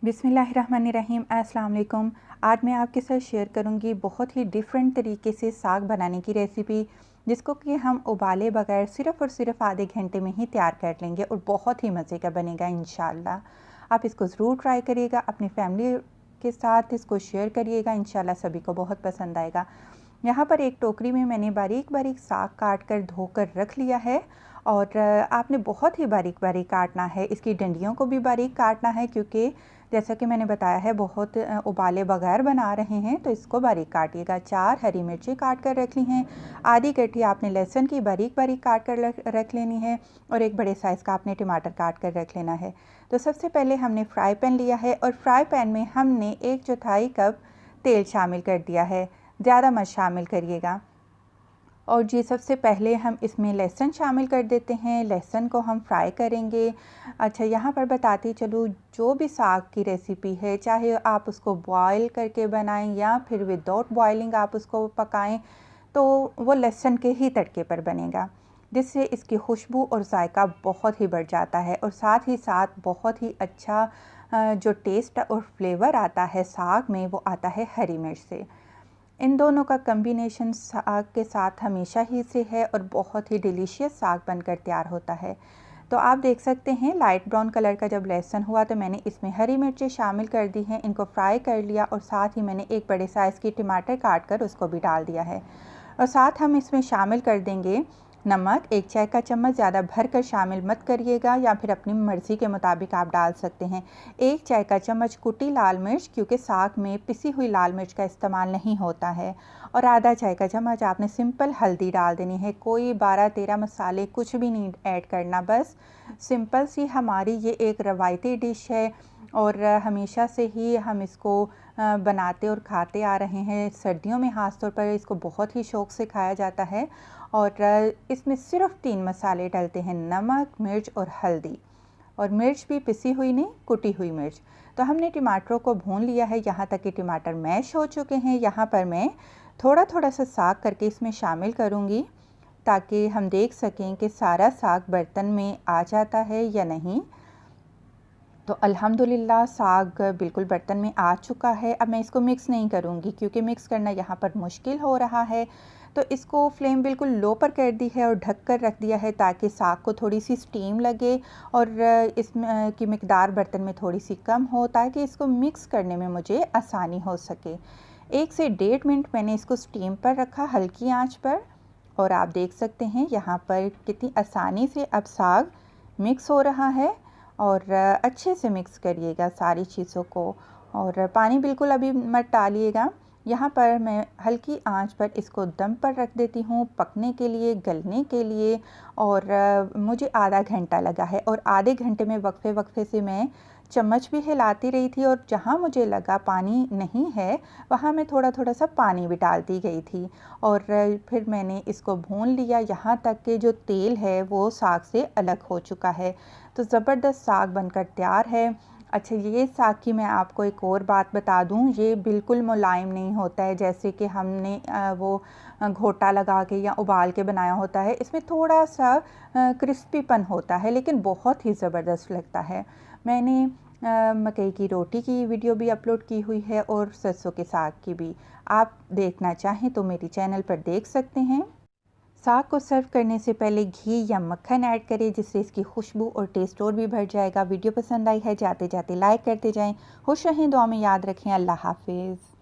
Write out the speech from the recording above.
बिस्मिल्लाहिर्रहमानिर्रहीम। अस्सलाम वालेकुम। आज मैं आपके साथ शेयर करूंगी बहुत ही डिफरेंट तरीके से साग बनाने की रेसिपी, जिसको कि हम उबाले बगैर सिर्फ़ और सिर्फ आधे घंटे में ही तैयार कर लेंगे और बहुत ही मज़े का बनेगा इंशाल्लाह। आप इसको ज़रूर ट्राई करिएगा, अपनी फैमिली के साथ इसको शेयर करिएगा, इंशाल्लाह सभी को बहुत पसंद आएगा। यहाँ पर एक टोकरी में मैंने बारीक बारीक साग काट कर धोकर रख लिया है और आपने बहुत ही बारीक बारीक काटना है। इसकी डंडियों को भी बारीक काटना है, क्योंकि जैसा कि मैंने बताया है बहुत उबाले बगैर बना रहे हैं, तो इसको बारीक काटिएगा। 4 हरी मिर्ची काट कर रख ली हैं। आधी गड्ढी आपने लहसुन की बारीक बारीक काट कर रख लेनी है और एक बड़े साइज़ का आपने टमाटर काट कर रख लेना है। तो सबसे पहले हमने फ्राई पैन लिया है और फ्राई पैन में हमने 1/4 कप तेल शामिल कर दिया है, ज़्यादा मत शामिल करिएगा। और जी सबसे पहले हम इसमें लहसुन शामिल कर देते हैं। लहसुन को हम फ्राई करेंगे। अच्छा, यहाँ पर बताती चलूँ, जो भी साग की रेसिपी है, चाहे आप उसको बॉयल करके बनाएं या फिर विदाउट बॉयलिंग आप उसको पकाएं, तो वो लहसुन के ही तड़के पर बनेगा, जिससे इसकी खुशबू और जायका बहुत ही बढ़ जाता है और साथ ही साथ बहुत ही अच्छा जो टेस्ट और फ्लेवर आता है साग में, वो आता है हरी मिर्च से। इन दोनों का कम्बिनेशन साग के साथ हमेशा ही से है और बहुत ही डिलीशियस साग बनकर तैयार होता है। तो आप देख सकते हैं लाइट ब्राउन कलर का जब लहसुन हुआ तो मैंने इसमें हरी मिर्चें शामिल कर दी हैं, इनको फ्राई कर लिया और साथ ही मैंने एक बड़े साइज़ की टमाटर काट कर उसको भी डाल दिया है। और साथ हम इसमें शामिल कर देंगे नमक, 1 चाय का चम्मच, ज़्यादा भर कर शामिल मत करिएगा, या फिर अपनी मर्ज़ी के मुताबिक आप डाल सकते हैं। 1 चाय का चम्मच कुटी लाल मिर्च, क्योंकि साग में पिसी हुई लाल मिर्च का इस्तेमाल नहीं होता है। और आधा चाय का चम्मच आपने सिंपल हल्दी डाल देनी है। कोई 12-13 मसाले कुछ भी नहीं ऐड करना, बस सिंपल सी हमारी ये एक रवायती डिश है और हमेशा से ही हम इसको बनाते और खाते आ रहे हैं। सर्दियों में ख़ास तौर पर इसको बहुत ही शौक़ से खाया जाता है और इसमें सिर्फ 3 मसाले डलते हैं, नमक, मिर्च और हल्दी। और मिर्च भी पिसी हुई नहीं, कुटी हुई मिर्च। तो हमने टमाटरों को भून लिया है, यहाँ तक कि टमाटर मैश हो चुके हैं। यहाँ पर मैं थोड़ा थोड़ा सा साग करके इसमें शामिल करूँगी, ताकि हम देख सकें कि सारा साग बर्तन में आ जाता है या नहीं। तो अल्हम्दुलिल्लाह साग बिल्कुल बर्तन में आ चुका है। अब मैं इसको मिक्स नहीं करूँगी, क्योंकि मिक्स करना यहाँ पर मुश्किल हो रहा है। तो इसको फ्लेम बिल्कुल लो पर कर दी है और ढक कर रख दिया है, ताकि साग को थोड़ी सी स्टीम लगे और इसमें की मिकदार बर्तन में थोड़ी सी कम हो, ताकि इसको मिक्स करने में मुझे आसानी हो सके। 1 से 1.5 मिनट मैंने इसको स्टीम पर रखा, हल्की आंच पर। और आप देख सकते हैं यहाँ पर कितनी आसानी से अब साग मिक्स हो रहा है। और अच्छे से मिक्स करिएगा सारी चीज़ों को, और पानी बिल्कुल अभी मत डालिएगा। यहाँ पर मैं हल्की आंच पर इसको दम पर रख देती हूँ पकने के लिए, गलने के लिए। और मुझे आधा घंटा लगा है और आधे घंटे में वक्फे वक्फे से मैं चम्मच भी हिलाती रही थी, और जहाँ मुझे लगा पानी नहीं है वहाँ मैं थोड़ा थोड़ा सा पानी भी डालती गई थी। और फिर मैंने इसको भून लिया, यहाँ तक कि जो तेल है वो साग से अलग हो चुका है। तो ज़बरदस्त साग बनकर तैयार है। अच्छा, ये साग की मैं आपको एक और बात बता दूं, ये बिल्कुल मुलायम नहीं होता है जैसे कि हमने वो घोटा लगा के या उबाल के बनाया होता है। इसमें थोड़ा सा क्रिस्पीपन होता है, लेकिन बहुत ही ज़बरदस्त लगता है। मैंने मकई की रोटी की वीडियो भी अपलोड की हुई है और सरसों के साग की भी। आप देखना चाहें तो मेरी चैनल पर देख सकते हैं। साग को सर्व करने से पहले घी या मक्खन ऐड करें, जिससे इसकी खुशबू और टेस्ट और भी बढ़ जाएगा। वीडियो पसंद आई है जाते जाते लाइक करते जाएं। खुश रहें, दुआ में याद रखें। अल्लाह हाफिज़।